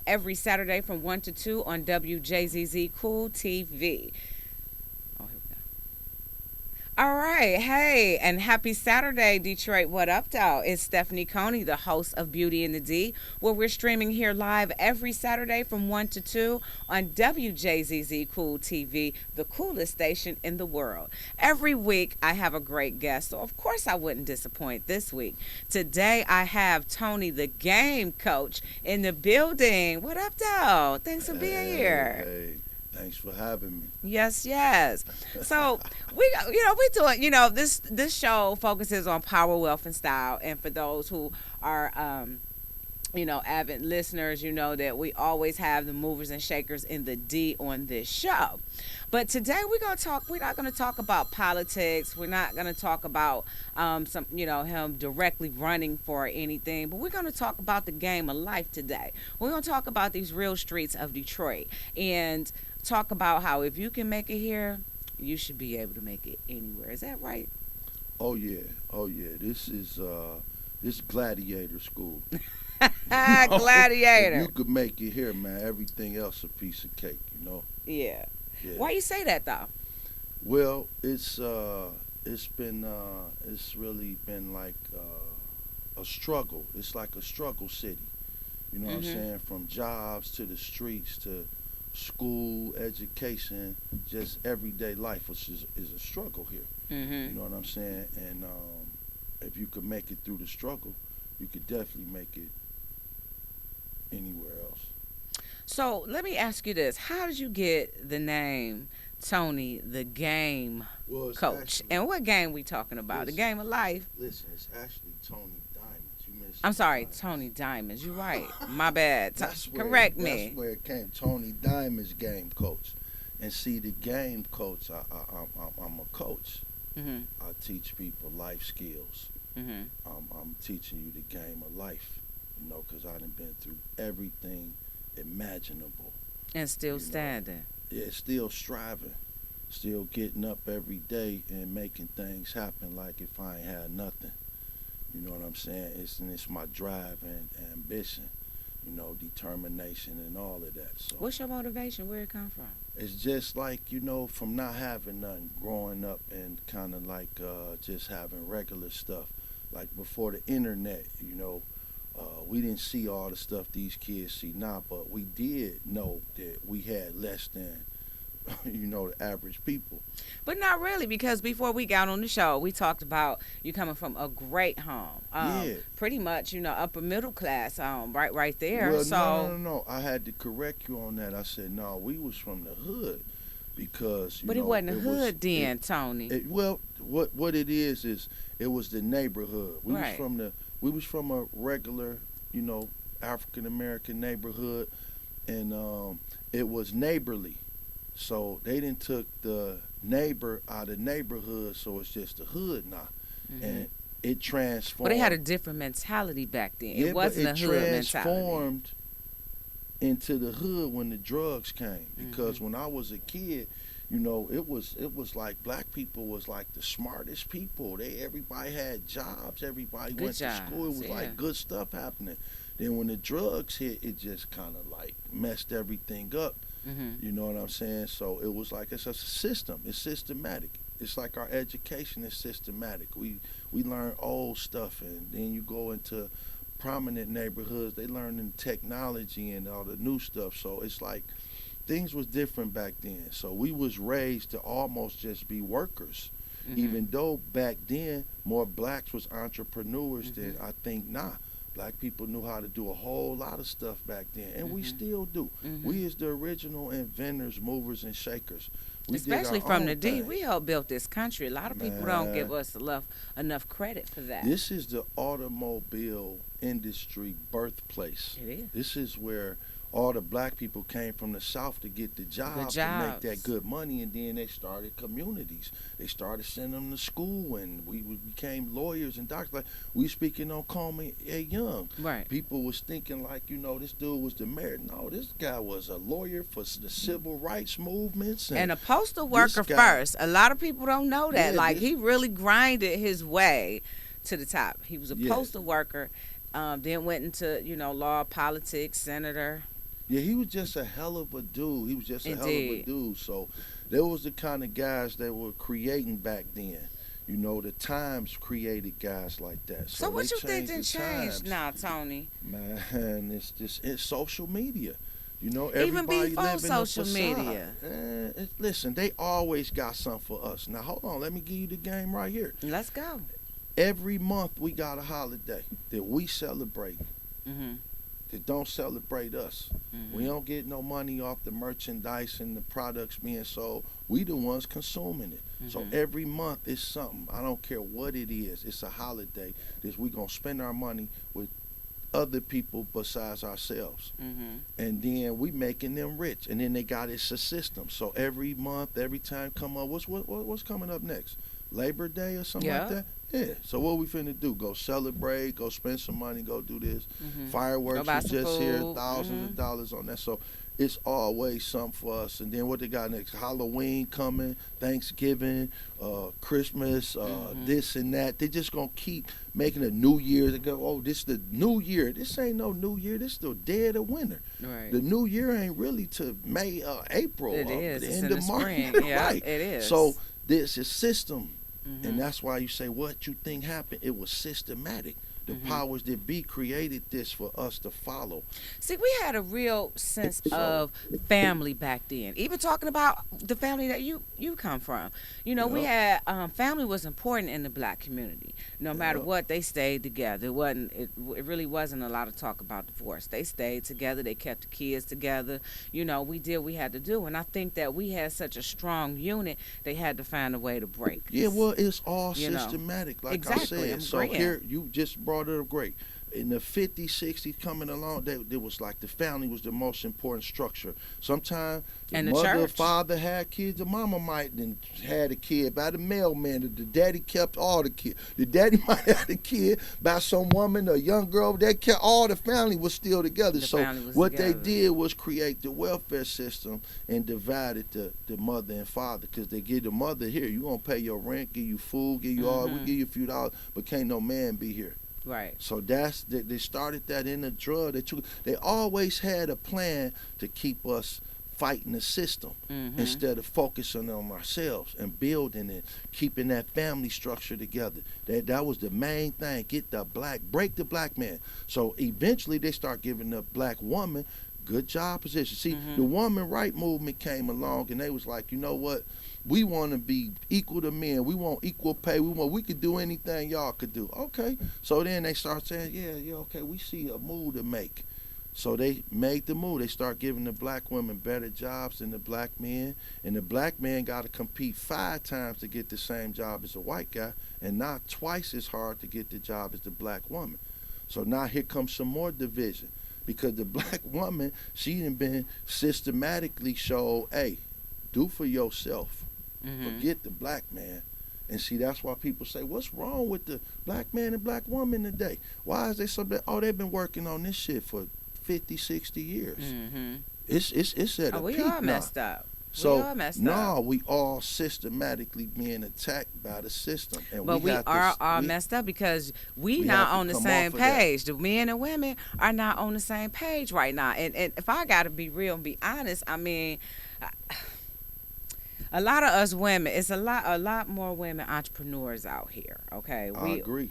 every Saturday from 1 to 2 on Wjzz Cool TV. Oh, here we go. All right. Hey, and happy Saturday, Detroit. What up, though? It's Stephanie Coney, the host of Beauty and the D, where we're streaming here live every Saturday from 1 to 2 on WJZZ Cool TV, the coolest station in the world. Every week, I have a great guest, so of course I wouldn't disappoint this week. Today, I have Tony, the game coach, in the building. What up, though? Thanks for being here. Hey. Thanks for having me. Yes, yes. So we doing, this show focuses on power, wealth, and style. And for those who are, avid listeners, you know that we always have the movers and shakers in the D on this show. But today we're not going to talk about politics. We're not going to talk about him directly running for anything. But we're going to talk about the game of life today. We're going to talk about these real streets of Detroit and talk about how if you can make it here, you should be able to make it anywhere. Is that right? Oh yeah. This is gladiator school. Gladiator. If you could make it here, man, everything else a piece of cake, you know. Yeah. Why you say that though? Well, it's really been like a struggle. It's like a struggle city. You know what I'm saying? From jobs to the streets to school, education, just everyday life, which is a struggle here. You know what I'm saying? And if you could make it through the struggle, you could definitely make it anywhere else. So let me ask you this: how did you get the name Tony, the game coach? And what game we talking about? The game of life. Listen, it's actually Tony Diamonds. I'm sorry, Tony Diamonds. You're right. My bad. Correct me. That's where it came. Tony Diamonds, game coach. And see, the game coach, I'm a coach. I teach people life skills. I'm teaching you the game of life, because I done been through everything imaginable. And still standing. Yeah, still striving. Still getting up every day and making things happen like if I ain't had nothing. You know what I'm saying? It's my drive and ambition, determination and all of that. So what's your motivation? Where it come from? It's just like, from not having nothing, growing up and kind of like just having regular stuff. Like before the internet, we didn't see all the stuff these kids see now, but we did know that we had less than the average people. But not really, because before we got on the show, we talked about you coming from a great home. Pretty much, upper middle class, right there. Well, so no. I had to correct you on that. I said, no, we was from the hood because, But it wasn't a hood then, Tony. What it is it was the neighborhood. We was from a regular, African American neighborhood, and it was neighborly. So they didn't took the neighbor out of neighborhood, so it's just the hood now. And it transformed. But they had a different mentality back then. It wasn't a hood mentality. It transformed into the hood when the drugs came. Because when I was a kid, it was like black people was like the smartest people. Everybody had jobs. Everybody went to school. It was like good stuff happening. Then when the drugs hit, it just kind of like messed everything up. You know what I'm saying? So it was like it's a system. It's systematic. It's like our education is systematic. We learn old stuff, and then you go into prominent neighborhoods. They learn in technology and all the new stuff. So it's like things was different back then. So we was raised to almost just be workers. Even though back then more blacks was entrepreneurs than I think now. Black people knew how to do a whole lot of stuff back then, and we still do. We is the original inventors, movers, and shakers. Especially from the D, we helped build this country. A lot of people don't give us enough credit for that. This is the automobile industry birthplace. It is. This is where all the black people came from the South to get the jobs to make that good money, and then they started communities. They started sending them to school, and we became lawyers and doctors. Like we speaking on Coleman A. Young. Right. People was thinking like, this dude was the mayor. No, this guy was a lawyer for the civil rights movements. And a postal worker first. A lot of people don't know that. He really grinded his way to the top. He was a postal worker, then went into, law, politics, senator. Yeah, he was just a hell of a dude. He was just a hell of a Indeed. dude. So there was the kind of guys that were creating back then. You know, the times created guys like that. So So they what you think changed done the changed times. now, Tony? Man, it's social media. You know, Even everybody before live in a social facade. media. Listen, they always got something for us. Now, hold on. Let me give you the game right here. Let's go. Every month we got a holiday that we celebrate Mhm. that don't celebrate us. We Mhm. don't get no money off the merchandise and the products being sold. We the ones consuming it. So Mhm. every month is something. I don't care what it is. It's a holiday that we gonna spend our money with other people besides ourselves. Mhm. And then we making them rich. And then they got it's a system. So every month, every time come up, what's coming up next? Labor Day or something like Yeah. that? Yeah. So what we finna do? Go celebrate, go spend some money, go do this. Mhm. Go Fireworks buy was some just here, food. thousands of Mhm. dollars on that. So it's always something for us. And then what they got next? Halloween coming, Thanksgiving, Christmas, Mhm. this and that. They just gonna keep making a new year. They go, oh, this the new year. This ain't no new year. This the dead of winter. Right. The new year ain't really to May, April, It is. the It's end in of the March. spring. Yeah, Right. it is. So there's a system, and Mhm. that's why you say what you think happened. It was systematic. The Mhm. powers that be created this for us to follow. See, we had a real sense So of family back then. Even talking about the family that you come from, we yeah, had family was important in the black community. No matter yeah, what, they stayed together. It wasn't. It really wasn't a lot of talk about divorce. They stayed together. They kept the kids together. We did what we had to do, and I think that we had such a strong unit. They had to find a way to break yeah. us. Well, it's all You know systematic, like I exactly. said. I'm So agreeing. here you just brought it up great. In the 50s, 60s coming along, there was like the family was the most important structure. Sometimes the And the mother, church. father had kids, the mama might then had a kid by the mailman. The daddy kept all the kids. The daddy might have a kid by some woman, a young girl. That kept all the family was still together. The So family was what they together. did was create the welfare system and divided the mother and father because they give the mother here. You gonna pay your rent, give you food, give you all. We Mhm. give you a few dollars, but can't no man be here. Right. So they started that in the drug. They always had a plan to keep us fighting the system Mhm. instead of focusing on ourselves and building it, keeping that family structure together. That was the main thing. Break the black man. So eventually they start giving the black woman good job position. See, the Mhm. woman right movement came along and they was like, you know what? We want to be equal to men. We want equal pay. We could do anything y'all could do. Okay. So then they start saying, yeah, okay, we see a move to make. So they made the move. They start giving the black women better jobs than the black men. And the black man got to compete 5 times to get the same job as a white guy and not twice as hard to get the job as the black woman. So now here comes some more division because the black woman, she done been systematically showed, hey, do for yourself. Mhm. Forget the black man. And see, that's why people say, what's wrong with the black man and black woman today? Why is they so bad? Oh, they've been working on this shit for 50, 60 years. Mhm. It's at Oh, a we peak all now. messed up. We So all messed now up. we all systematically being attacked by the system. And But we have are to, all messed up because we we not have to on the come same off of that. page. The men and women are not on the same page right now. And if I got to be real and be honest, I mean, a lot of us women, it's a lot more women entrepreneurs out here. Okay, I agree.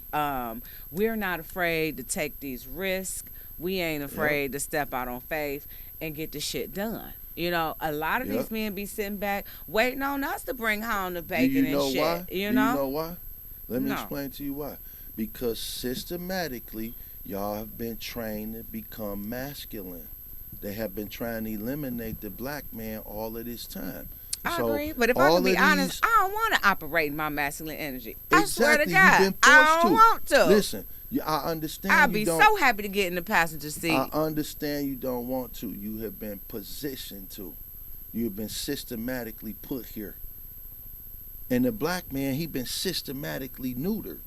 we're not afraid to take these risks. We ain't Yep. afraid to step out on faith and get the shit done. A lot of Yep. these men be sitting back waiting on us to bring home the Do bacon you know and shit. why? You Do know? you know why? Let me No. explain to you why. Because systematically, y'all have been trained to become masculine. They have been trying to eliminate the black man all of this time. I So agree, but if I all can be of honest, these- I don't want to operate my masculine energy. I swear to Exactly, God, you've been I forced don't to. want to. Listen, I understand I'd you be don't. so happy to get in the passenger seat. I understand you don't want to. You have been positioned to. You have been systematically put here. And the black man, he been systematically neutered.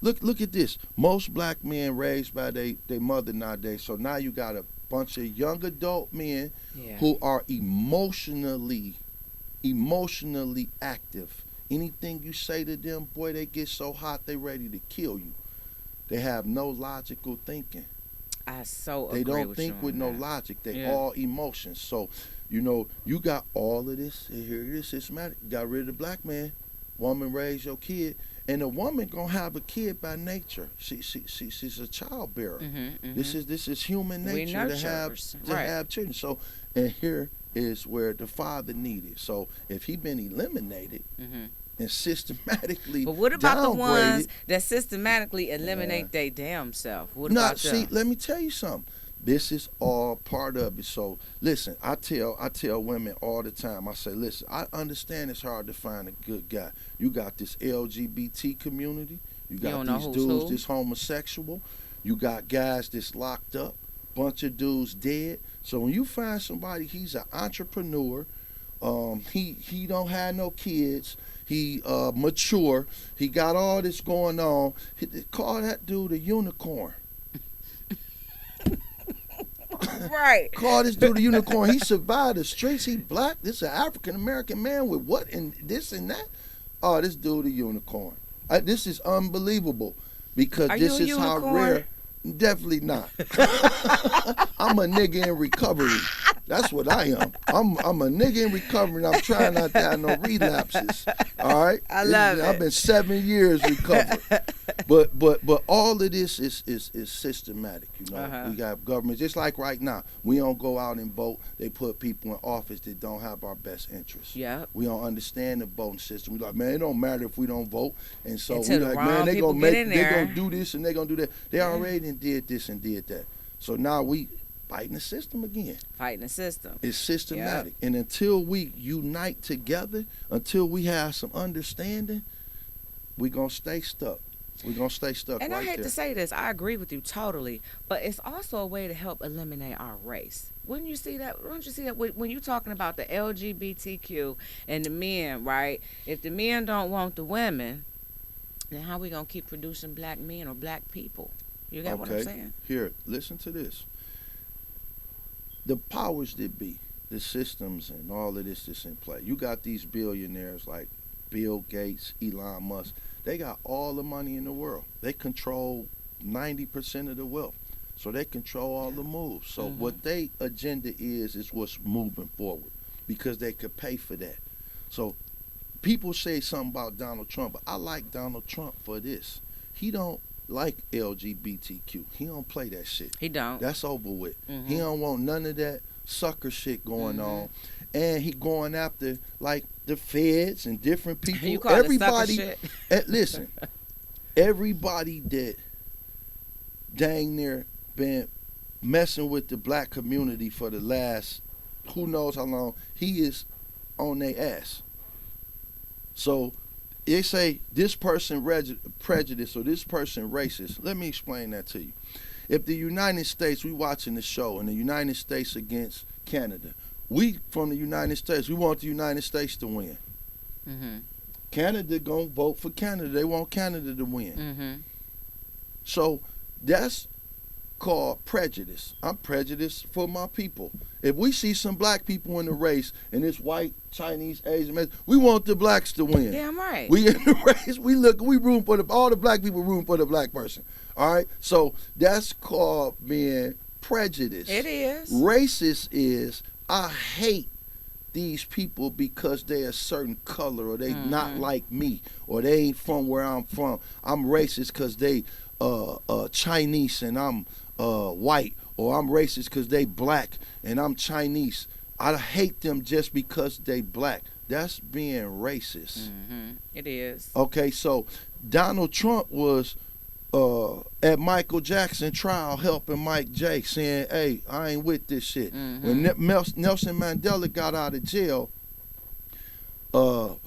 Look at this. Most black men raised by their mother nowadays. So now you got a bunch of young adult men Yeah. who are emotionally active. Anything you say to them, boy, they get so hot they ready to kill you. They have no logical thinking. I so They agree don't with think you with on no that. logic. They Yeah. all emotions. So, you got all of this. Here it is, systematic. Got rid of the black man. Woman raise your kid. And a woman gonna have a kid by nature. She's a childbearer. This is human We nature nurturers. to Right. have children. So, and here is where the father needed. So if he been eliminated and systematically But what about the ones downgraded, that systematically eliminate their damn self? What now about see, them? let me tell you something. This is all part of it. So listen, I tell women all the time. I say, listen, I understand it's hard to find a good guy. You got this LGBT community. You got don't know these who's dudes who? that's homosexual. You got guys that's locked up. Bunch of dudes dead. So when you find somebody, he's an entrepreneur. He don't have no kids. He mature. He got all this going on. Call that dude a unicorn. Right. Call this dude a unicorn. He survived the streets. He black. This is an African American man with what and this and that. Oh, this dude a unicorn. This is unbelievable because Are this you a is how unicorn? rare. Definitely not. I'm a nigga in recovery. That's what I am. I'm a nigga in recovery. And I'm trying not to have no relapses. All right. I love it. I've been 7 years recovered. But all of this is systematic. We got government just like right now. We don't go out and vote. They put people in office that don't have our best interests. Yep. We don't understand the voting system. We like, man, it don't matter if we don't vote. And so Until we the like, wrong man, they people gonna get in they there. gonna do this and they gonna do that. They already did this and did that. So now we fighting the system again. Fighting the system. It's systematic. And until we unite together, until we have some understanding, we're going to stay stuck. We're going to stay stuck And right I hate there. to say this, I agree with you totally, but it's also a way to help eliminate our race. Wouldn't you see that? Don't you see that when you're talking about the LGBTQ and the men, right? If the men don't want the women, then how we going to keep producing black men or black people? You got what I'm saying? Here, listen to this. The powers that be, the systems and all of this that's in play. You got these billionaires like Bill Gates, Elon Musk. They got all the money in the world. They control 90% of the wealth. So they control all the moves. So what their agenda is what's moving forward because they could pay for that. So people say something about Donald Trump, but I like Donald Trump for this. He don't like LGBTQ. He don't play that shit. He don't. That's over with. He don't want none of that sucker shit going on. And he going after like the feds and different people. You call everybody, it sucker shit? listen, everybody that dang near been messing with the black community for the last who knows how long, he is on their ass. So they say this person prejudiced or this person racist. Let me explain that to you. If the United States, we watching the show, and the United States against Canada, we from the United States, we want the United States to win. Canada gonna vote for Canada. They want Canada to win. So that's called prejudice. I'm prejudiced for my people. If we see some black people in the race and it's white, Chinese, Asian, we want the blacks to win. Damn right. We in the race. We room for all the black people room for the black person. All right. So that's called being prejudiced. It is. Racist is I hate these people because they're a certain color or they not like me or they ain't from where I'm from. I'm racist because they Chinese and I'm white, or I'm racist because they black and I'm Chinese. I hate them just because they black. That's being racist. It is. Okay, so Donald Trump was at Michael Jackson trial helping Mike J, saying, hey, I ain't with this shit. When Nelson Mandela got out of jail,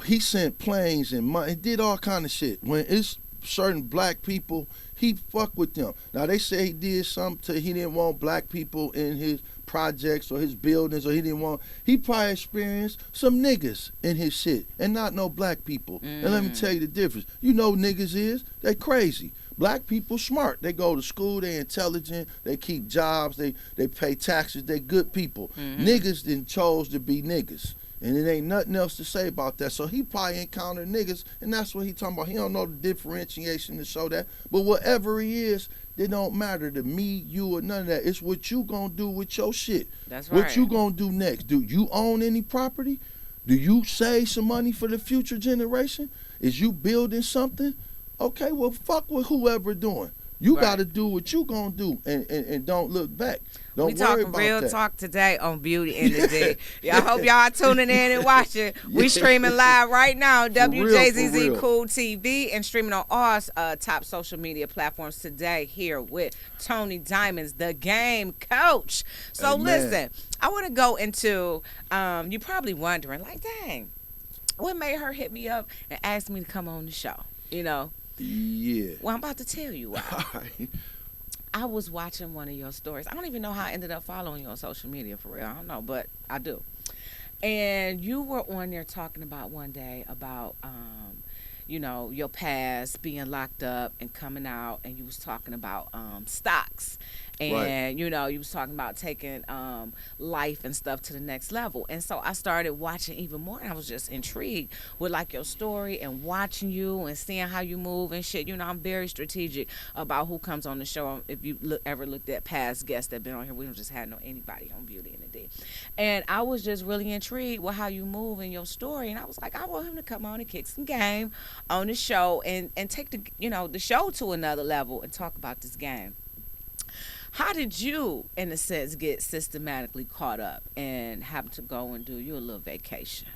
he sent planes and money, he did all kind of shit. When it's certain black people, he fucked with them. Now they say he did something he didn't want black people in his projects or his buildings, or he probably experienced some niggas in his shit and not no black people. And let me tell you the difference. You know niggas is, they crazy. Black people smart. They go to school, they intelligent, they keep jobs, they pay taxes, they good people. Niggas then chose to be niggas. And it ain't nothing else to say about that. So he probably encountered niggas, and that's what he talking about. He don't know the differentiation to show that. But whatever he is, it don't matter to me, you, or none of that. It's what you gonna do with your shit. That's right. What you gonna do next? Do you own any property? Do you save some money for the future generation? Is you building something? Okay, well, fuck with whoever doing. You got to do what you gonna do, and don't look back. Don't we worry talking about real that. talk today on Beauty in the Day. Y'all hope y'all tuning in and watching. We streaming live right now, Wjzz Cool TV, and streaming on all top social media platforms today here with Tony Diamonds, the game coach. So Amen. Listen, I want to go into, you probably wondering, like, dang, what made her hit me up and ask me to come on the show, you know? Yeah. Well, I'm about to tell you why. All right. I was watching one of your stories. I don't even know how I ended up following you on social media, for real. I don't know, but I do. And you were on there talking about one day about, you know, your past, being locked up and coming out, and you was talking about stocks. And, Right. you know, you was talking about taking life and stuff to the next level. And so I started watching even more, and I was just intrigued with, like, your story and watching you and seeing how you move and shit. You know, I'm very strategic about who comes on the show. If you ever looked at past guests that been on here, we don't just had anybody on Beauty in the Day. And I was just really intrigued with how you move in your story. And I was like, I want him to come on and kick some game on the show and take the, you know, the show to another level and talk about this game. How did you, in a sense, get systematically caught up and have to go and do you a little vacation?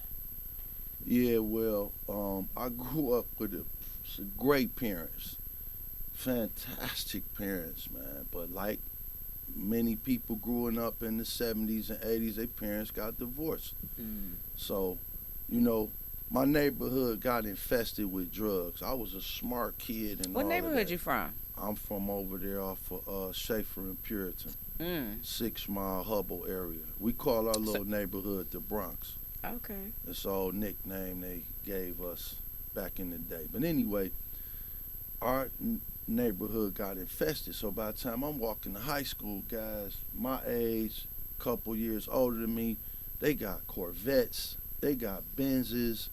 Yeah, well, I grew up with some great parents, fantastic parents, man. But like many people growing up in the 70s and 80s, their parents got divorced. So, you know, my neighborhood got infested with drugs. I was a smart kid. And What all neighborhood of that. you from? I'm from over there off of Schaefer and Puritan, 6 Mile Hubble area. We call our little neighborhood the Bronx. Okay. It's all nickname they gave us back in the day. But anyway, our neighborhood got infested. So by the time I'm walking to high school, guys my age, couple years older than me, they got Corvettes, they got Benzes,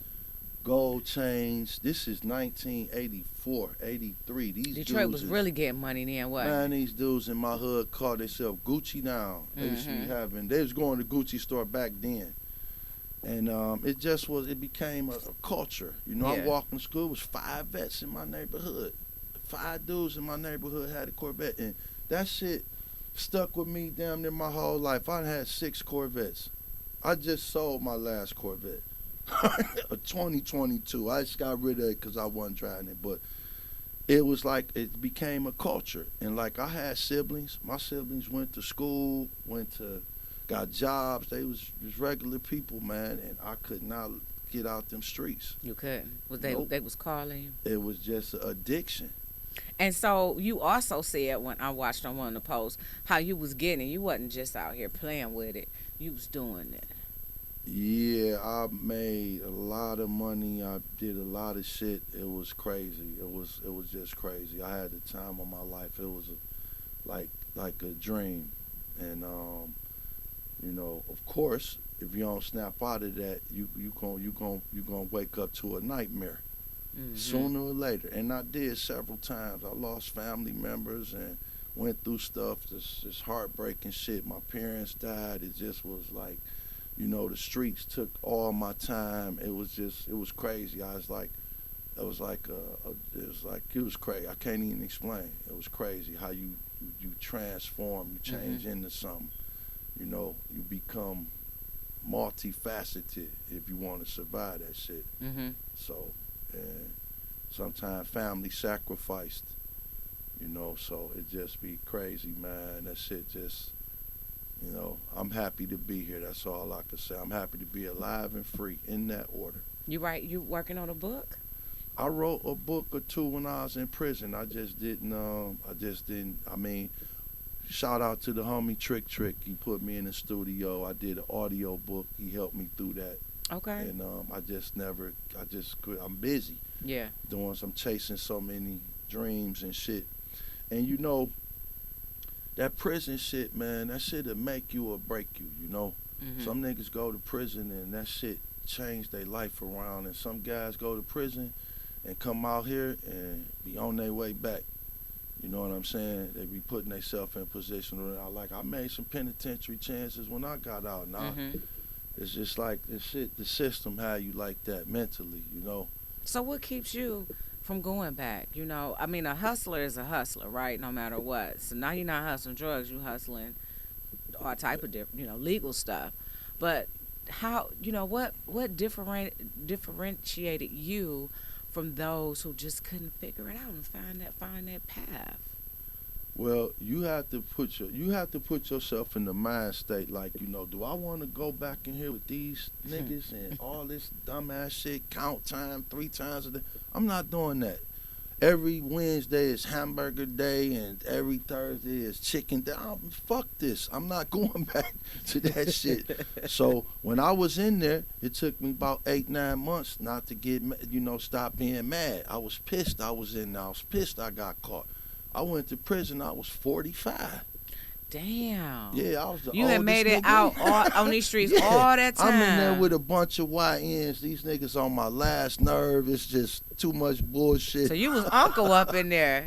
gold chains. This is 1984, 83. These Detroit was really getting money then, what? Man, these dudes in my hood called themselves Gucci now. They used to be they was going to the Gucci store back then. And it became a culture. You know, I'm walking to school, it was 5 vets in my neighborhood. 5 dudes in my neighborhood had a Corvette. And that shit stuck with me damn near my whole life. I had 6 Corvettes. I just sold my last Corvette. A 2022. I just got rid of it because I wasn't driving it. But it was like, it became a culture. And like, I had siblings. My siblings went to school, got jobs. They was just regular people, man. And I could not get out them streets. You couldn't? They was calling you? It was just an addiction. And so you also said, when I watched on one of the posts, how you was getting it. You wasn't just out here playing with it. You was doing it. Yeah, I made a lot of money. I did a lot of shit. It was crazy. It was just crazy. I had the time of my life. It was like a dream. And you know, of course, if you don't snap out of that, you gonna wake up to a nightmare sooner or later. And I did several times. I lost family members and went through stuff, this heartbreaking shit. My parents died. It just was like, you know, the streets took all my time. It was crazy. It was crazy. I can't even explain. It was crazy how you transform, you change into something. You know, you become multifaceted if you want to survive that shit. So, and sometimes family sacrificed, you know, so it just be crazy, man. That shit just, you know, I'm happy to be here. That's all I can say. I'm happy to be alive and free in that order. You working on a book? I wrote a book or 2 when I was in prison. I mean, shout out to the homie Trick. He put me in the studio. I did an audio book. He helped me through that. Okay. And I'm busy. Yeah. I'm chasing so many dreams and shit. And you know, that prison shit, man, that shit'll make you or break you, you know? Some niggas go to prison and that shit changed their life around, and some guys go to prison and come out here and be on their way back. You know what I'm saying? They be putting themselves in position where I made some penitentiary chances when I got out. Now it's just like this shit. The system had you like that mentally, you know. So what keeps you from going back? You know, I mean, a hustler is a hustler, right? No matter what. So now you're not hustling drugs, you're hustling all type of different, you know, legal stuff. But how, you know, what differentiated you from those who just couldn't figure it out and find that path? Well, you have to put yourself in the mind state like, you know, do I want to go back in here with these niggas and all this dumbass shit, count time 3 times a day? I'm not doing that. Every Wednesday is hamburger day and every Thursday is chicken day. Fuck this. I'm not going back to that shit. So when I was in there, it took me about 8-9 months not to get, you know, stop being mad. I was pissed I was in there. I was pissed I got caught. I went to prison. I was 45. Damn. Yeah, I was the You had made it nigga. out on these streets all that time. I'm in there with a bunch of YNs. These niggas on my last nerve. It's just too much bullshit. So you was uncle up in there.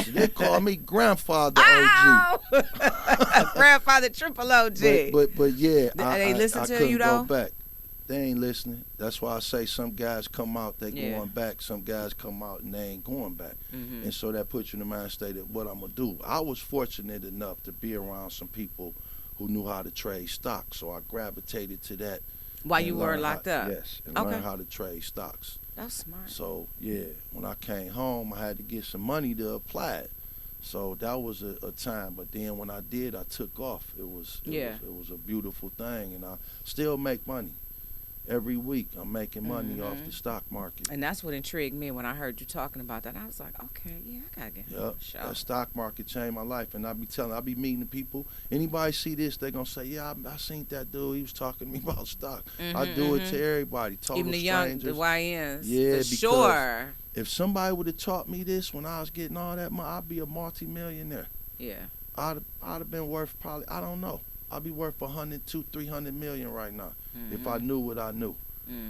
They call me grandfather Ow! OG. Grandfather triple OG. But yeah, They listen I to couldn't you though? go back. They ain't listening. That's why I say some guys come out, they Yeah. going back. Some guys come out and they ain't going back. And so that puts you in the mind state of what I'm gonna do. I was fortunate enough to be around some people who knew how to trade stocks, so I gravitated to that. While you were locked up? Yes, and learn how to trade stocks. That's smart. So yeah, when I came home, I had to get some money to apply it. So that was a time. But then when I did, I took off. It was a beautiful thing, and I still make money. Every week I'm making money off the stock market. And that's what intrigued me when I heard you talking about that. I was like, okay, yeah, I gotta get on the show. That stock market changed my life, and I be meeting the people. Anybody see this, they gonna say, yeah, I seen that dude. He was talking to me about stock. I do it to everybody, total even the strangers. young, the YNs. Yeah, for sure. If somebody would have taught me this when I was getting all that money, I'd be a multi-millionaire. Yeah. I'd have been worth probably, I don't know. I'd be worth 100, 200, 300 million right now if I knew what I knew.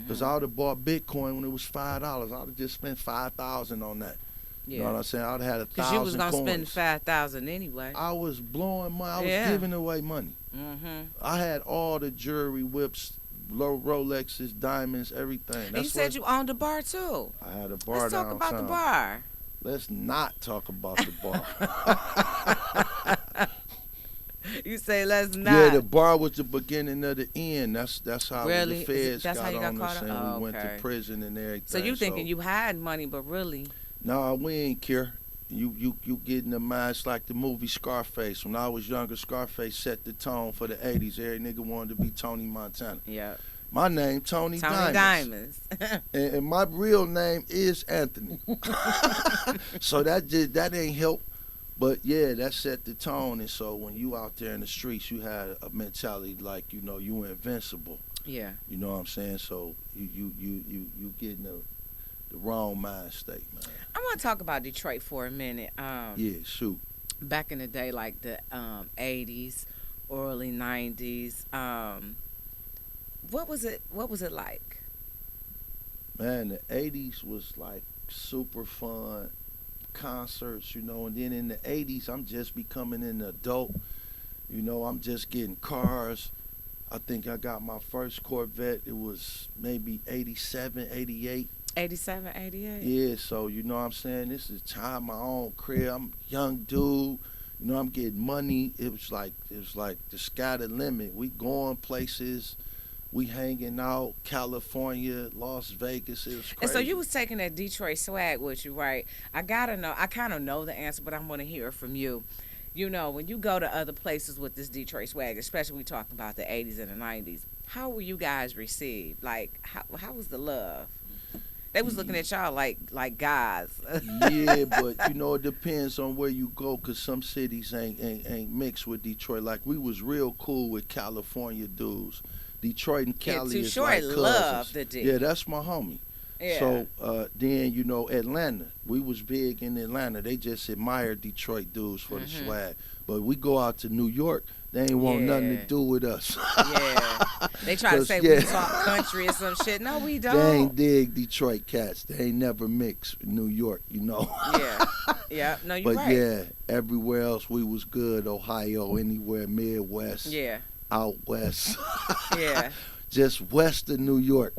Because I would have bought Bitcoin when it was $5. I would have just spent 5,000 on that. Yeah. You know what I'm saying? I would have had 1,000 Because you was going to coins. spend 5,000 anyway. I was blowing money. I was giving away money. I had all the jewelry, whips, Rolexes, diamonds, everything. And you said you owned a bar too. I had a bar Let's talk about the bar. Let's not talk about the bar. You say let's not. Yeah, the bar was the beginning of the end. That's how really? the feds That's got how you got on caught us, up? and we went to prison and everything. So you thinking you had money, but really? No, we ain't care. You get in the mind. It's like the movie Scarface. When I was younger, Scarface set the tone for the 80s. Every nigga wanted to be Tony Montana. Yeah. My name, Tony Diamonds. and my real name is Anthony. So that ain't help. But yeah, that set the tone. And so when you out there in the streets, you had a mentality like, you know, you invincible. Yeah. You know what I'm saying? So you get in the wrong mind state, man. I want to talk about Detroit for a minute. Yeah, shoot. Back in the day, like the 80s, early 90s. What was it like? Man, the 80s was like super fun. Concerts, you know, and then in the 80s, I'm just becoming an adult. You know, I'm just getting cars. I think I got my first Corvette. It was maybe 87, 88. 87, 88? Yeah, so you know what I'm saying? This is time, my own crib. I'm a young dude. You know, I'm getting money. It was like the sky the limit. We going places. We hanging out, California, Las Vegas. It was crazy. And so you was taking that Detroit swag with you, right? I gotta know. I kind of know the answer, but I'm gonna hear it from you. You know, when you go to other places with this Detroit swag, especially we talking about the 80s and the 90s, how were you guys received? Like, how was the love? They was looking at y'all like guys. Yeah, but you know, it depends on where you go, cause some cities ain't mixed with Detroit. Like we was real cool with California dudes. Detroit and Cali is like cousins. Love the D. Yeah, that's my homie. Yeah. So then, you know, Atlanta. We was big in Atlanta. They just admired Detroit dudes for the swag. But we go out to New York, They ain't want nothing to Yeah. do with us. Yeah. They try to 'Cause, say yeah. we talk country or some shit. No, we They ain't don't. dig Detroit cats. They ain't never mixed with New York, you know. Yeah. Yeah. No, you're But right. yeah, everywhere else we was good. Ohio, anywhere, Midwest, Yeah. out west. Yeah. Just west of New York.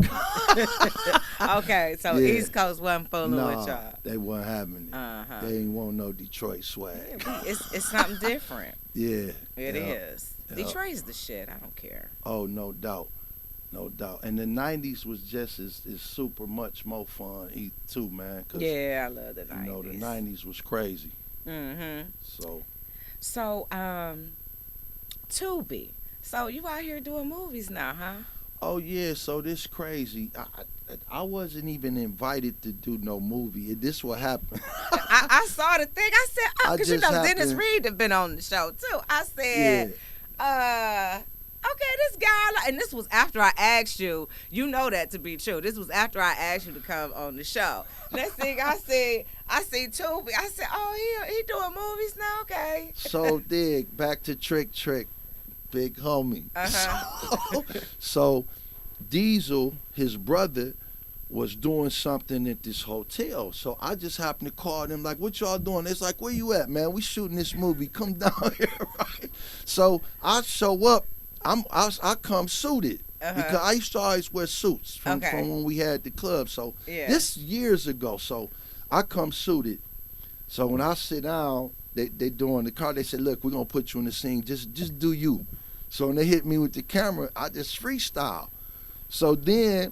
Okay, so Yeah. East Coast wasn't fooling with Nah, y'all. they wasn't having it. Uh-huh. They ain't want no Detroit swag. Yeah, it's something different. Yeah. It yeah. is. Yeah. Detroit's the shit. I don't care. Oh, no doubt. No doubt. And the 90s was just as super much more fun too, man. 'Cause, Yeah, I love the 90s. you know, the 90s was crazy. Mm-hmm. So, Tubi. So you out here doing movies now, huh? oh, yeah, so this crazy. I wasn't even invited to do no movie. This what happened. I saw the thing. I said, oh, I because you just know Dennis happened- Reed have been on the show too. I Yeah. said, okay, this guy, and this was after I asked you. You know that to be true. This was after I asked you to come on the show. Next thing I see Tubi. I said, oh, he doing movies now. Okay. So, dig, back to Trick, big homie. Uh-huh. So, Diesel, his brother, was doing something at this hotel. So I just happened to call them, like, what y'all doing? It's like, where you at, man? We shooting this movie. Come down here, right? So I show up. I come suited. Uh-huh. Because I used to always wear suits from Okay. when we had the club. So Yeah. this years ago. So I come suited. So when I sit down, they doing the car. They said, look, we're going to put you in the scene. Just do you. So when they hit me with the camera, I just freestyle. So then,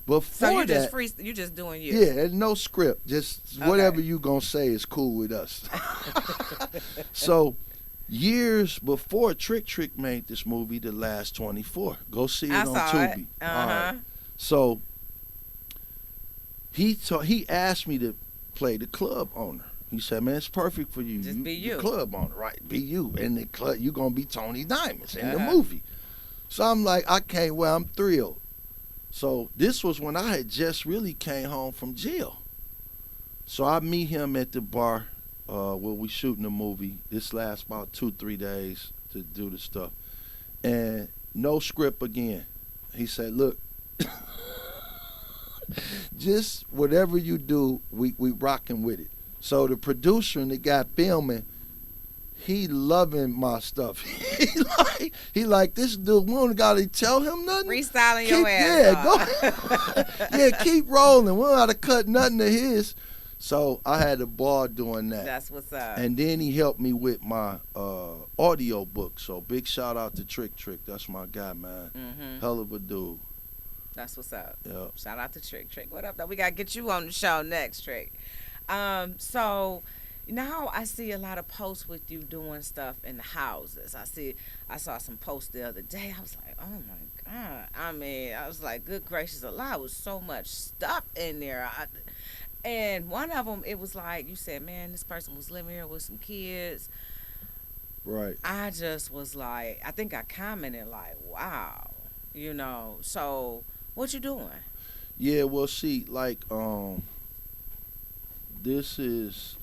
before So you that, you just doing you. yeah, there's no script. Just Okay. whatever you gonna say is cool with us. So, years before Trick made this movie, The Last 24. Go see it I on saw Tubi. it. All Uh-huh. right. So he asked me to play the club owner. He said, man, it's perfect for you. Just be you. The club owner, right? Be you. And the club, you're gonna be Tony Diamonds in the Uh-huh. movie. So I'm like, I can't wait, I'm thrilled. So this was when I had just really came home from jail. So I meet him at the bar where we shooting the movie. This lasts about 2-3 days to do the stuff. And no script again. He said, look, just whatever you do, we rocking with it. So the producer and the guy filming, he loving my stuff. he like this dude. We don't gotta tell him nothing. Freestyling your ass off. Yeah, keep rolling. We don't gotta cut nothing of his. So I had a ball doing that. That's what's up. And then he helped me with my audio book. So big shout out to Trick. That's my guy, man. Mm-hmm. Hell of a dude. That's what's up. Yeah. Shout out to Trick. What up, though? We got to get you on the show next, Trick. So now I see a lot of posts with you doing stuff in the houses. I saw some posts the other day. I was like, oh my God. I mean, I was like, good gracious alive, was so much stuff in there. And one of them, it was like, you said, man, this person was living here with some kids. Right. I just was like, I think I commented like, wow, you know, so what you doing? Yeah, well, see, like, this is,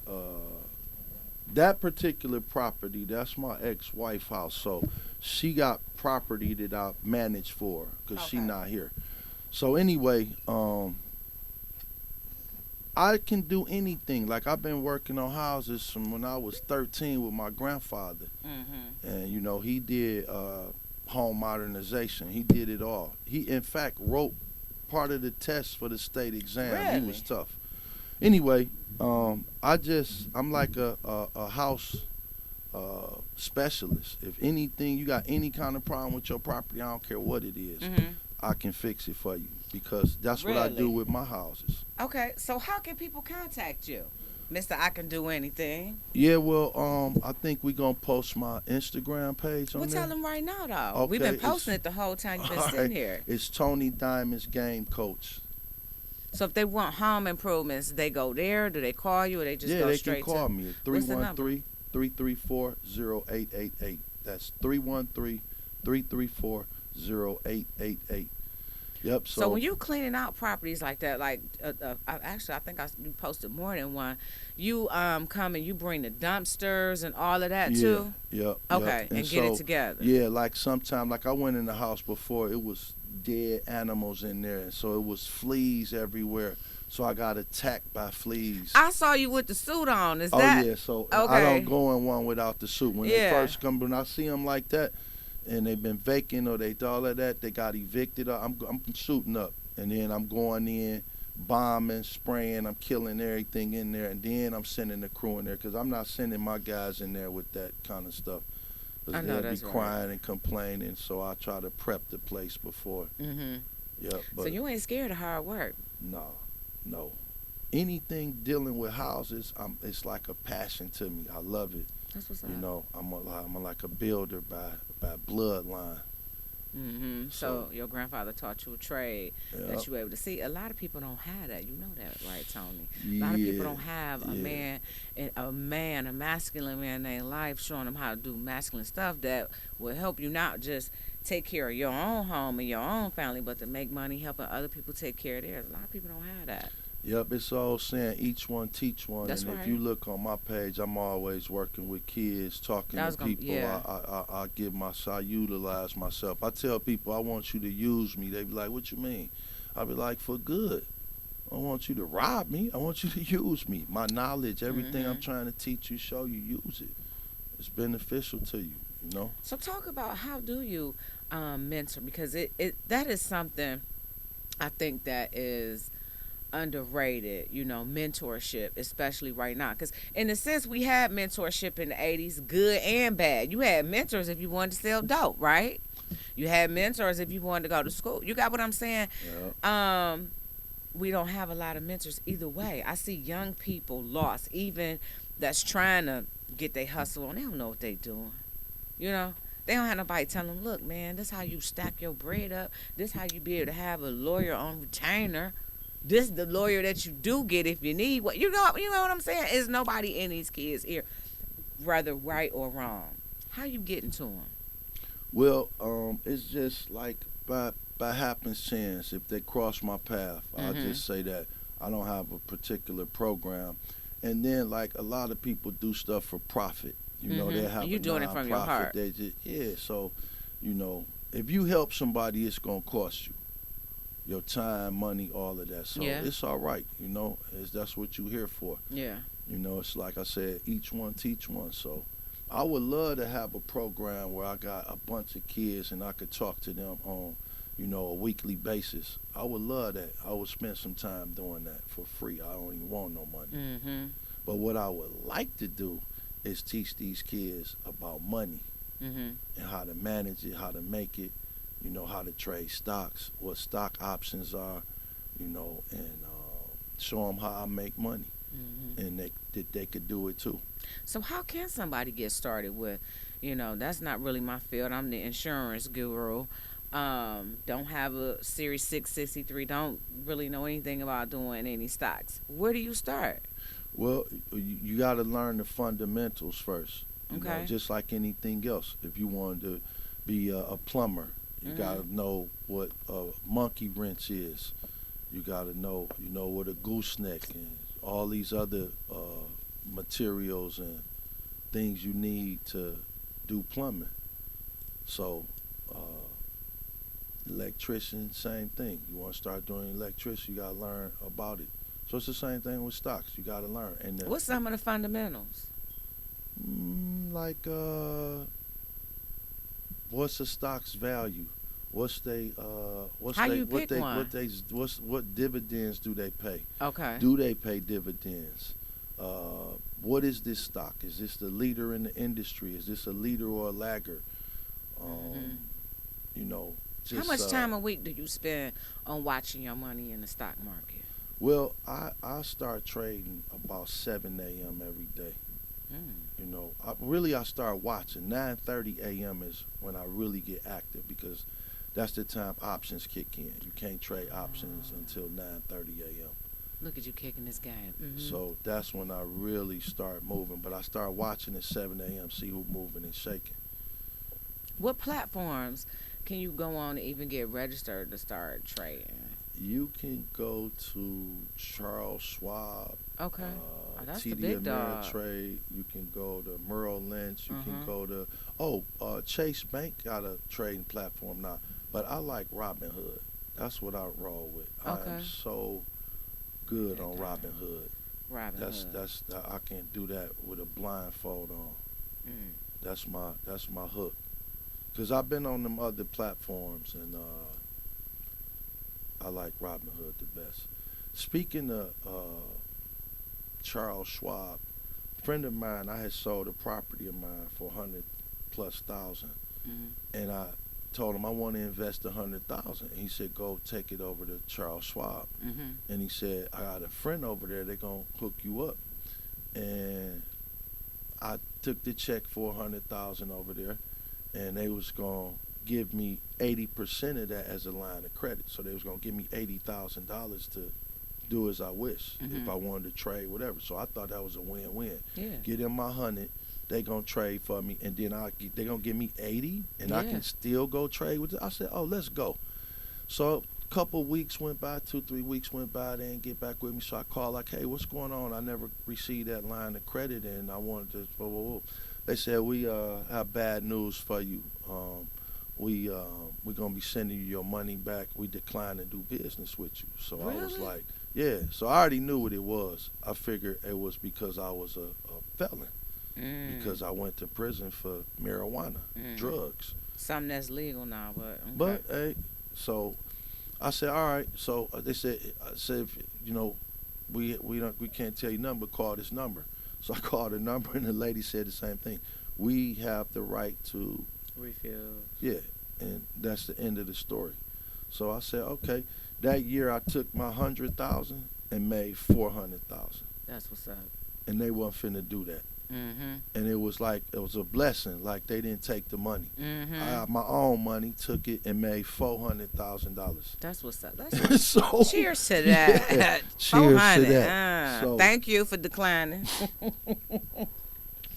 that particular property, that's my ex-wife house. So she got property that I manage for because she Okay. not here. So anyway, I can do anything. Like, I've been working on houses from when I was 13 with my grandfather. Mm-hmm. And, you know, he did home modernization. He did it all. He, in fact, wrote part of the test for the state exam. Really? He was tough. Anyway, I'm like a house specialist. If anything, you got any kind of problem with your property, I don't care what it is, Mm-hmm. I can fix it for you because that's what I do Really? with my houses. Okay, so how can people contact you? Mr. I Can Do Anything. Yeah, well, I think we're going to post my Instagram page on Well, there. tell them right now, though. We've Okay, been posting it's- it the whole time you've been All sitting right. here. It's Tony Diamonds Game Coach. So if they want home improvements, they go there, do they call you, or they just Yeah, go they straight can call to... me at What's the number? 313-334-0888. That's 313-334-0888. Yep. So So when you cleaning out properties like that, like actually, I think you posted more than one. You come and you bring the dumpsters and all of that yeah, too. yep. Okay, And and get it so together. yeah, like sometime like I went in the house before, it was dead animals in there, and so it was fleas everywhere. So I got attacked by fleas. I saw you with the suit on. Is Oh that yeah, so I don't okay? go in one without the suit. When they Yeah. first come, when I see them like that, and they've been vacant or they all of that, they got evicted. I'm suiting up, and then I'm going in, bombing, spraying, I'm killing everything in there, and then I'm sending the crew in there because I'm not sending my guys in there with that kind of stuff I because know they'll be that's right. crying and complaining. So I try to prep the place before. Mhm. Yep, So but you ain't scared of hard work. no, no. Anything dealing with houses, it's like a passion to me. I love it. That's what's up. You know, I'm like a builder by bloodline. So your grandfather taught you a trade Yeah, that you were able to see. A lot of people don't have that. You know that, right, Tony? A lot of people don't have a masculine man in their life showing them how to do masculine stuff that will help you not just take care of your own home and your own family, but to make money helping other people take care of theirs. A lot of people don't have that. Yep, it's all saying each one teach one. That's and right. if you look on my page, I'm always working with kids, talking to people. Yeah. I utilize myself. I tell people I want you to use me. They be like, "What you mean?" I be like, "For good. I don't want you to rob me. I want you to use me. My knowledge, everything I'm trying to teach you, show you, use it. It's beneficial to you. You know." So talk about how do you mentor, because that is something I think that is underrated, mentorship, especially right now, because in a sense we had mentorship in the 80s, good and bad. You had mentors if you wanted to sell dope, right? You had mentors if you wanted to go to school. You got what I'm saying? Yeah. We don't have a lot of mentors either way. I see young people lost, even that's trying to get their hustle on. They don't know what they doing, they don't have nobody telling them, look, man, this how you stack your bread up. This how you be able to have a lawyer on retainer. This is the lawyer that you do get if you need what you know what I'm saying. Is nobody in these kids' ear, whether right or wrong. How you getting to them? Well, it's just like by happenstance. If they cross my path, I'll just say that I don't have a particular program. And then, like a lot of people do stuff for profit. They have you doing it from your heart. They just So, if you help somebody, it's gonna cost you your time, money, all of that. So it's all right. That's what you're here for. Yeah. It's like I said, each one teach one. So I would love to have a program where I got a bunch of kids and I could talk to them on, a weekly basis. I would love that. I would spend some time doing that for free. I don't even want no money. But what I would like to do is teach these kids about money and how to manage it, how to make it, how to trade stocks, what stock options are, and show them how I make money, and they could do it too. So how can somebody get started with, that's not really my field. I'm the insurance guru. Don't have a Series 663. Don't really know anything about doing any stocks. Where do you start? Well, you got to learn the fundamentals first. Okay. Just like anything else. If you wanted to be a plumber, you got to know what a monkey wrench is. You got to know, what a gooseneck and all these other materials and things you need to do plumbing. So, electrician, same thing. You want to start doing electricity, you got to learn about it. So it's the same thing with stocks. You got to learn. And what's some of the fundamentals? What's a stock's value? What dividends do they pay? Okay. Do they pay dividends? What is this stock? Is this the leader in the industry? Is this a leader or a laggard? How much time a week do you spend on watching your money in the stock market? Well, I start trading about 7 a.m. every day. I start watching. 9:30 a.m. is when I really get active because that's the time options kick in. You can't trade options until 9:30 a.m. Look at you kicking this game. So that's when I really start moving. But I start watching at 7 a.m., see who's moving and shaking. What platforms can you go on to even get registered to start trading? You can go to Charles Schwab, Okay. Oh, that's the TD big dog. Ameritrade. You can go to Merrill Lynch. You can Uh-huh. go to Chase Bank got a trading platform now, but I like Robinhood. That's what I roll with. I Okay. am so good on Okay. Robinhood. Robin Hood. I can't do that with a blindfold on. Mm. That's my hook. Cause I've been on them other platforms and I like Robinhood the best. Speaking of Charles Schwab, a friend of mine, I had sold a property of mine for 100,000+, Mm. and I told him I want to invest 100,000. He said, "Go take it over to Charles Schwab." Mhm. And he said, "I got a friend over there. They're gonna hook you up." And I took the check for 100,000 over there, and they was gonna give me 80% of that as a line of credit. So they was gonna give me $80,000 to do as I wish if I wanted to trade, whatever. So I thought that was a win-win. Yeah. Get in my 100, they gonna trade for me, and then they gonna give me 80, and I Yeah. can still go trade with it. I said, "Oh, let's go." So a couple weeks went by, 2-3 weeks went by, they didn't get back with me. So I called like, "Hey, what's going on? I never received that line of credit, and I wanted to." Blah, blah, blah. They said, "We have bad news for you. We're gonna be sending you your money back. We decline to do business with you." So I was Really? like, "Yeah." So I already knew what it was. I figured it was because I was a felon, Mm. because I went to prison for marijuana, Mm. drugs. Something that's legal now, but okay. But hey, so I said, "All right." So they said, "I said, we can't tell you nothing, but call this number." So I called the number, and the lady said the same thing. "We have the right to." Refuse. Yeah, and that's the end of the story. So I said, "Okay." That year I took my 100,000 and made 400,000, That's what's up. and they wasn't finna do that. Mhm. And it was a blessing. Like they didn't take the money. Mhm. I got my own money, took it, and made $400,000. That's what's up. That's So cheers to that. yeah, cheers to 400. that. So, Thank you for declining.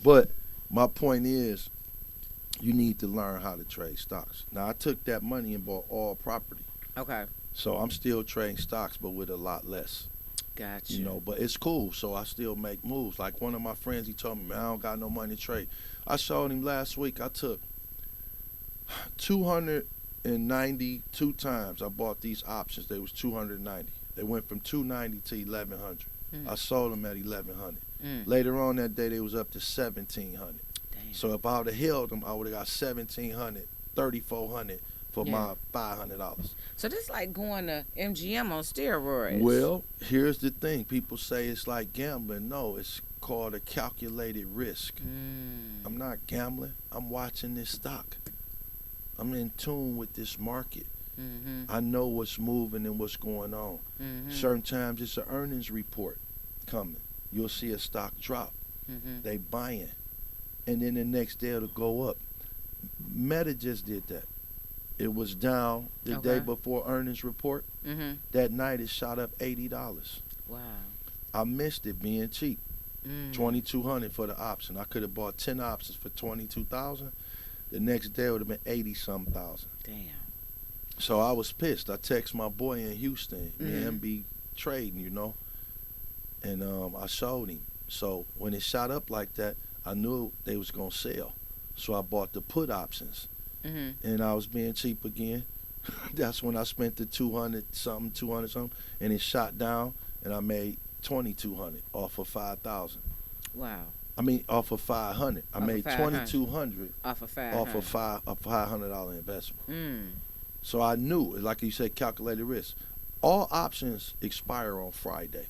but my point is, you need to learn how to trade stocks. Now I took that money and bought all property, Okay. so I'm still trading stocks, but with a lot less. Gotcha. You know, but it's cool. So I still make moves. Like one of my friends, he told me, "Man, I don't got no money to trade." I showed him last week. I took 292 times. I bought these options. They was 290. They went from 290 to 1100. Mm. I sold them at 1100. Mm. Later on that day, they was up to 1700. Damn. So if I would have held them, I would have got 1700, 3400 for Yeah. my $500. So this like going to MGM on steroids. Well, here's the thing. People say it's like gambling. No, it's called a calculated risk. Mm. I'm not gambling. I'm watching this stock. I'm in tune with this market. Mhm. I know what's moving and what's going on. Mhm. Certain times it's an earnings report coming. You'll see a stock drop. Mhm. They buying. And then the next day it'll go up. Meta just did that. It was down the day Okay. before earnings report. Mhm. That night it shot up $80. Wow. I missed it being cheap. Mm. 2,200 for the option. I could have bought 10 options for 22,000. The next day it would have been 80-some thousand. Damn. So I was pissed. I text my boy in Houston. Me and him Mhm. be trading, you know. And I showed him. So when it shot up like that, I knew they was gonna sell. So I bought the put options, Mhm. and I was being cheap again. That's when I spent the 200 something, and it shot down, and I made 2,200 off of 5,000. Wow. I mean, off of 500. I Off of made 500. 2,200 Off of five. off of a $500 investment. Mm. So I knew, like you said, calculated risk. All options expire on Friday.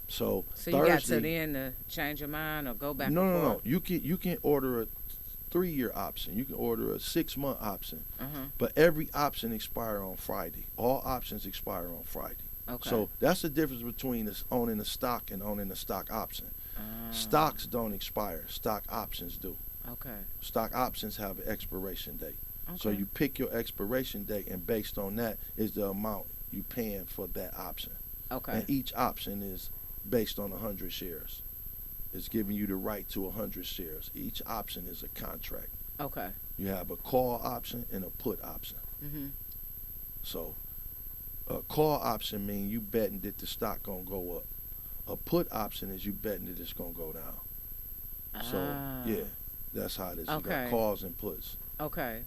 So So Thursday, you got to the end to change your mind or go back no, and no, no. forth? You can order a 3-year option. You can order a 6-month option. Uh-huh. But every option expire on Friday. All options expire on Friday. Okay. So that's the difference between owning a stock and owning a stock option. Ah. Stocks don't expire. Stock options do. Okay. Stock options have an expiration date. Okay. So you pick your expiration date, and based on that is the amount you paying for that option. Okay. And each option is based on 100 shares. It's giving you the right to 100 shares. Each option is a contract. Okay. You have a call option and a put option. Mhm. So a call option mean you betting that the stock gonna go up. A put option is you betting that it's gonna go down. So Ah. yeah, that's how it is. You got Okay. calls and puts. Okay.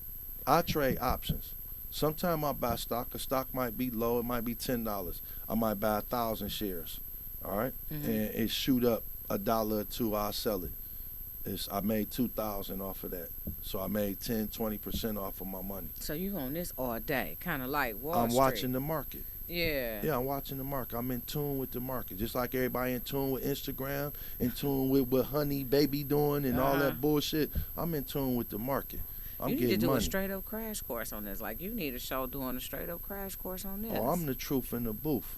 I trade options. Sometimes I buy stock. A stock might be low. It might be $10. I might buy 1,000 shares. All right, Mhm. and it shoot up $1 or two. I'll sell it. I made 2,000 off of that. So I made 10, 20% off of my money. So you on this all day, kind of like Wall I'm Street. watching the market. Yeah. Yeah, I'm watching the market. I'm in tune with the market. Just like everybody in tune with Instagram, in tune with what Honey Baby doing and all that bullshit. I'm in tune with the market. I'm You need to getting do a money. straight up crash course on this. Like you need a show doing a straight up crash course on this. Oh, I'm the truth in the booth.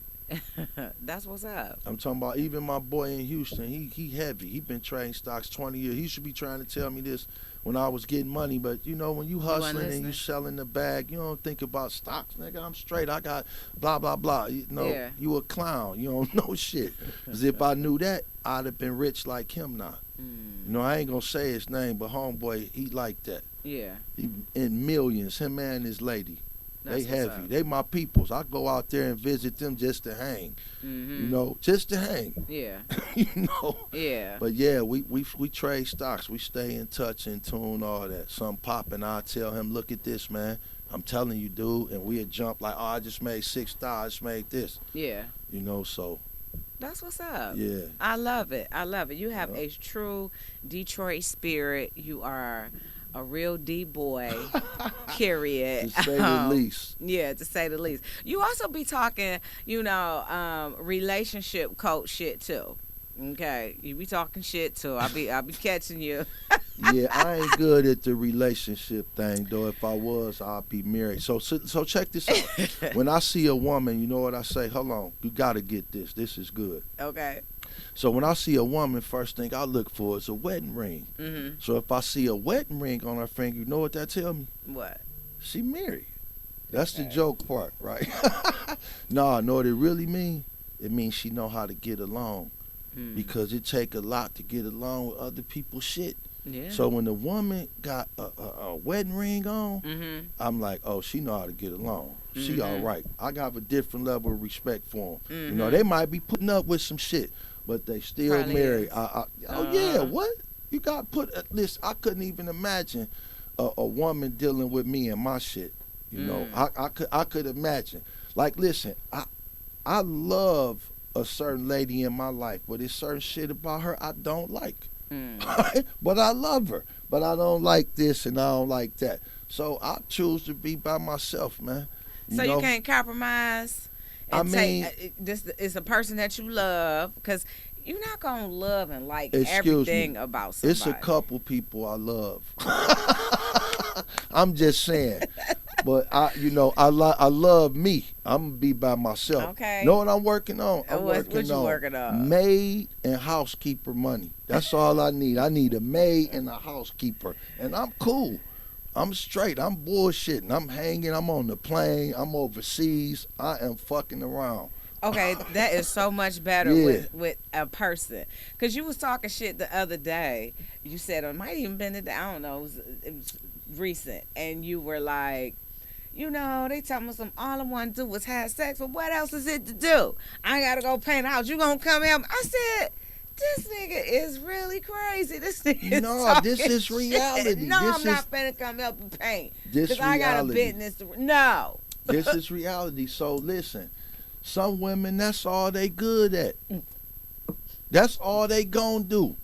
That's what's up. I'm talking about even my boy in Houston. He heavy. He been trading stocks 20 years. He should be trying to tell me this when I was getting money. But you know, when you hustling and listening. you selling the bag, you don't think about stocks, nigga. I'm straight. I got blah blah blah. You know, Yeah. you a clown. You don't know shit. 'Cause if I knew that, I'd have been rich like him now. You know, I ain't gonna say his name, but homeboy, he like that. Yeah. He in millions. Him and his lady. That's They what's heavy. up. They my peoples. I go out there and visit them just to hang. Mhm. You know, just to hang. Yeah. You know. Yeah. But yeah, we trade stocks. We stay in touch, in tune, all that. Some popping, I tell him, look at this, man. I'm telling you, dude. And we'd jump like, oh, I just made $6. I just made this. Yeah. You know, so That's what's up. yeah. I love it. I love it. You have Yeah. a true Detroit spirit. You are a real D boy. Period. To say the least. Yeah, to say the least. You also be talking, relationship coach shit too. Okay, you be talking shit too. I be catching you. Yeah, I ain't good at the relationship thing though. If I was, I'd be married. So check this out. When I see a woman, you know what I say? Hold on, you gotta get this. This is good. Okay. So when I see a woman, first thing I look for is a wedding ring. Mhm. So if I see a wedding ring on her finger, you know what that tell me? What? She married. That's the Okay. joke part, right? Nah, know what it really mean? It means she know how to get along. Mm. Because it take a lot to get along with other people's shit. Yeah. So when the woman got a wedding ring on, Mhm. I'm like, oh, she know how to get along. She Mhm. all right. I got a different level of respect for them. Mhm. You know, they might be putting up with some shit, but they still Probably married. is. Oh yeah, Uh-huh. what? You got put at this? I couldn't even imagine a woman dealing with me and my shit. You know, I could imagine. Like, listen, I love a certain lady in my life, but there's certain shit about her I don't like. Mm. But I love her. But I don't like this and I don't like that. So I choose to be by myself, man. So you can't compromise. And I mean- this is a person that you love, because you're not gonna love and like Excuse me. everything about somebody. It's a couple people I love. I'm just saying. But I love me. I'm gonna be by myself. Okay. Know what I'm working on? I'm What working you on working on? maid and housekeeper money. That's all I need. I need a maid and a housekeeper, and I'm cool. I'm straight. I'm bullshitting. I'm hanging. I'm on the plane. I'm overseas. I am fucking around. Okay, that is so much better Yeah. with a person. Because you was talking shit the other day. You said it might even been I don't know. It was recent, and you were like, they tell me all I want to do was have sex, but what else is it to do? I gotta go paint a house. You gonna come here? I said, this nigga is really crazy. This nigga is No, talking this is shit. reality. No, This I'm is- not finna come up and paint. This Because I got a reality. business to... No. This is reality. So listen, some women, that's all they good at. That's all they gonna do.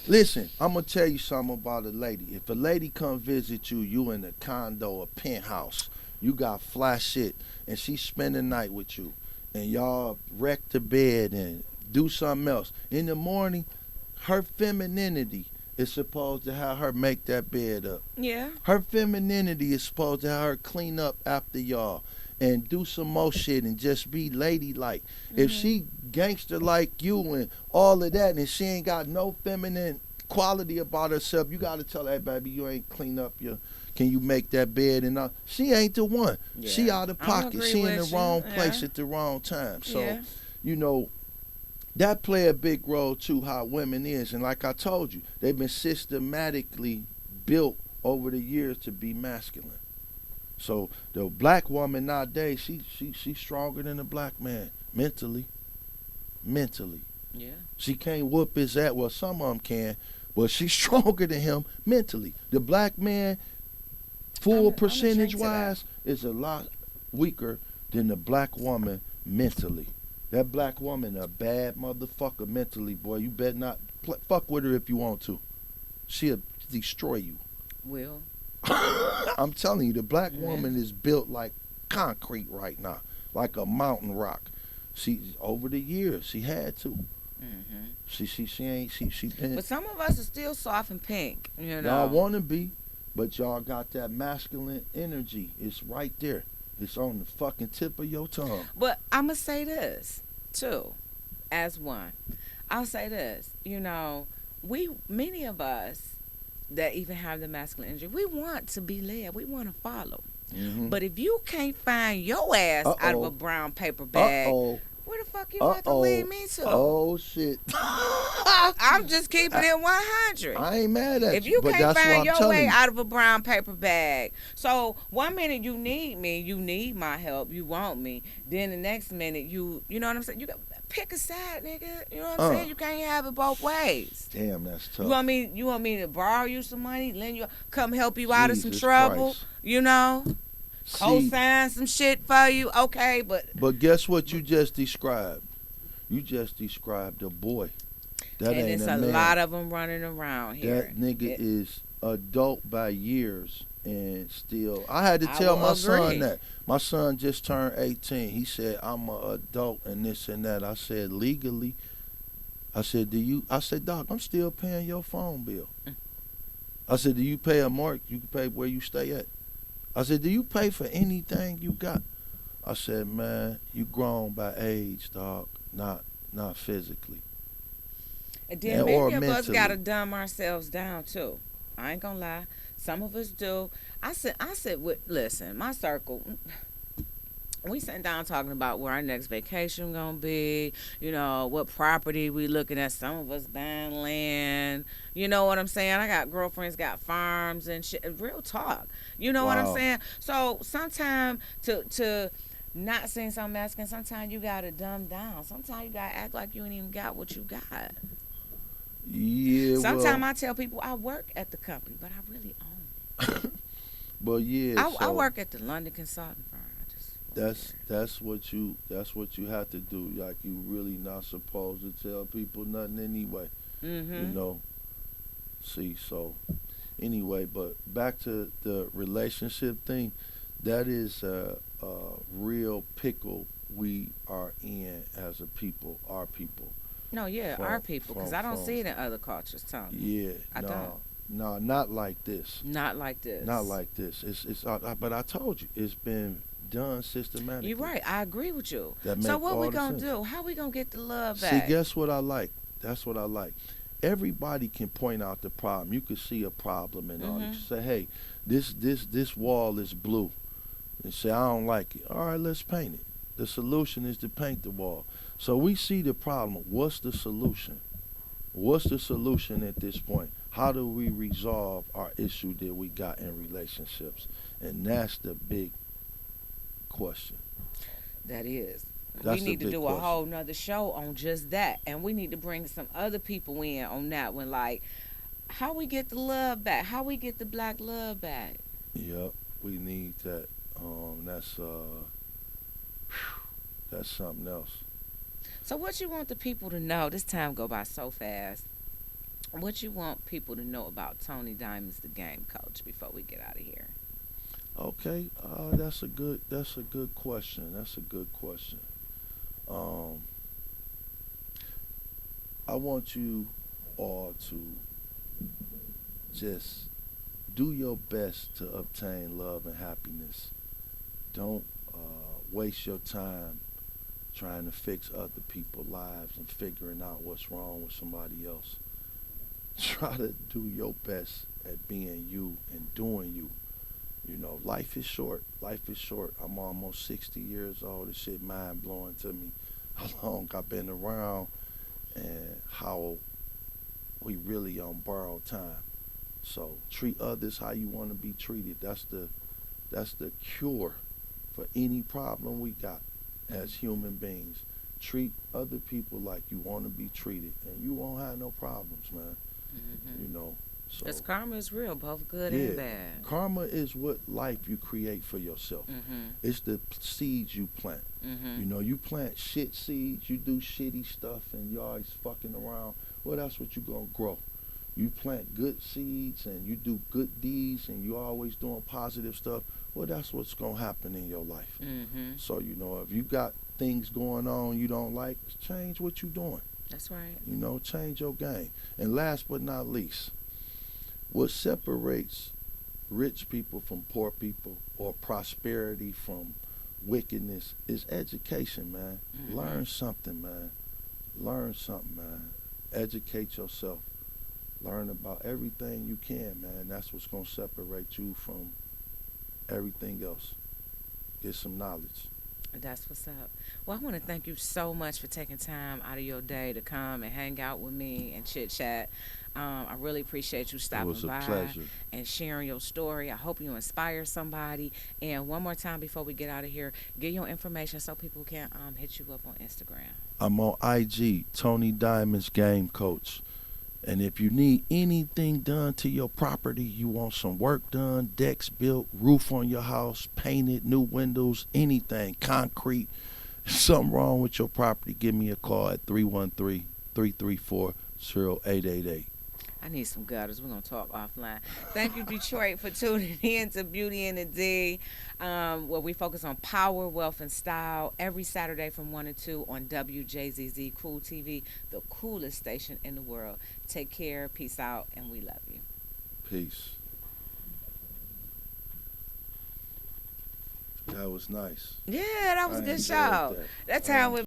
Listen, I'm gonna tell you something about a lady. If a lady come visit you, you in a condo, a penthouse, you got flash shit, and she spend the night with you, and y'all wreck the bed and do something else. In the morning, her femininity is supposed to have her make that bed up. Yeah. Her femininity is supposed to have her clean up after y'all and do some more shit and just be ladylike. If she gangster like you and all of that and she ain't got no feminine quality about herself, you got to tell her, hey, baby, you ain't clean up can you make that bed? And she ain't the one. Yeah. She out of I'm gonna pocket. agree She in the with you. wrong place Yeah. at the wrong time. So, Yeah. that play a big role too, how women is. And like I told you, they've been systematically built over the years to be masculine. So the black woman nowadays, she's stronger than the black man mentally. Mentally, Yeah. she can't whoop his ass. Well, some of them can, but she's stronger than him mentally. The black man, full I'm a drink percentage to that. wise, is a lot weaker than the black woman mentally. That black woman a bad motherfucker mentally, boy. You better not fuck with her if you want to. She'll destroy you. Will. I'm telling you, the black Yeah. woman is built like concrete right now, like a mountain rock. She over the years she had to. Hmm. She ain't she been. But some of us are still soft and pink, you Y'all know. want to be, but y'all got that masculine energy. It's right there. It's on the fucking tip of your tongue. But I'm going to say this, too, as one. I'll say this, you know, many of us that even have the masculine energy, we want to be led. We want to follow. Mm-hmm. But if you can't find your ass out of a brown paper bag, Uh-oh. where the fuck you about to lead me to? Oh shit. I'm just keeping it 100. I ain't mad at If you but can't that's what find I'm your telling way you. out of a brown paper bag, so one minute you need me, you need my help, you want me. Then the next minute you know what I'm saying? You got pick a side, nigga. You know what I'm saying? You can't have it both ways. Damn, that's tough. You want me to borrow you some money, lend you, come help you out of some Jesus trouble, Christ. you know? See, Co-sign some shit for you, okay? but guess what you just described? You just described a boy. That And ain't it's a a man. lot of them running around here. That nigga is adult by years and still. I had to I tell will my son agree. that. My son just turned 18. He said, I'm an adult and this and that. I said, legally. I said, Doc, I'm still paying your phone bill. I said, do you pay a mark? You can pay where you stay at. I said, do you pay for anything you got? I said, man, you grown by age, dog, not physically. And then or many of us mentally. gotta dumb ourselves down too. I ain't gonna lie. Some of us do. I sit with listen, my circle. We sitting down talking about where our next vacation gonna be, you know, what property we looking at. Some of us buying land. You know what I'm saying? I got girlfriends got farms and shit. Real talk. You know what I'm Wow. saying? So sometimes to not saying something masculine, sometimes you gotta dumb down. Sometimes you gotta act like you ain't even got what you got. Yeah, Sometimes I tell people I work at the company, but I really own but yeah, it. I so work at the London consulting firm. I just that's what you have to do. Like you really not supposed to tell people nothing anyway. mm-hmm. You know. See, so anyway, but back to the relationship thing. That is a real pickle we are in as a people, our people. No, yeah, From- our people, because from- I don't from- see it in other cultures, Tony. Yeah, I don't. no, not like this. Not like this. Not like this. It's but I told you, it's been done systematically. You're right. I agree with you. That So make what all we the gonna sense. do? How we gonna get the love See, back? guess what I like? That's what I like. Everybody can point out the problem. You can see a problem and all Mhm. that. Say, hey, this wall is blue. And say, I don't like it. All right, let's paint it. The solution is to paint the wall. So we see the problem. What's the solution? What's the solution at this point? How do we resolve our issue that we got in relationships? And that's the big question. That is. That's We the need to big do a question. whole nother show on just that. And we need to bring some other people in on that one. Like, how we get the love back? How we get the black love back? Yep, we need that. That's something else. So what you want the people to know? This time go by so fast. What you want people to know about Tony Diamonds, the game coach, before we get out of here? Okay, that's a good question. That's a good question. I want you all to just do your best to obtain love and happiness. Don't waste your time trying to fix other people's lives and figuring out what's wrong with somebody else. Try to do your best at being you and doing you. You know, life is short. Life is short. I'm almost 60 years old. This shit mind blowing to me. How long I've been around and how we really on borrowed time. So treat others how you want to be treated. That's That's the cure for any problem we got as human beings. Treat other people like you want to be treated, and you won't have no problems, man. Hmm. You know. So Because karma is real, both good yeah, and bad. karma is what life you create for yourself. Hmm. It's the seeds you plant. Hmm. You know, you plant shit seeds, you do shitty stuff, and you always fucking around. Well, that's what you gonna grow. You plant good seeds and you do good deeds, and you always doing positive stuff. Well, that's what's gonna happen in your life. Hmm. So you know, if you got things going on you don't like, change what you doing. That's right. You know, change your game. And last but not least, what separates rich people from poor people or prosperity from wickedness is education, man. Hmm. Learn something, man. Learn something, man. Educate yourself. Learn about everything you can, man. That's what's going to separate you from everything else. Get some knowledge. That's what's up. Well, I want to thank you so much for taking time out of your day to come and hang out with me and chit chat. I really appreciate you It stopping was a by pleasure. and sharing your story. I hope you inspire somebody. And one more time before we get out of here, get your information so people can hit you up on Instagram. I'm on IG, Tony Diamond's Game Coach. And if you need anything done to your property, you want some work done, decks built, roof on your house, painted, new windows, anything, concrete, something wrong with your property, give me a call at 313-334-0888. I need some gutters. We're going to talk offline. Thank you, Detroit, for tuning in to Beauty and the D, where we focus on power, wealth, and style every Saturday from 1 to 2 on WJZZ Cool TV, the coolest station in the world. Take care, peace out, and we love you. Peace. That was nice. Yeah, that was I a good enjoyed show. that. That's I how it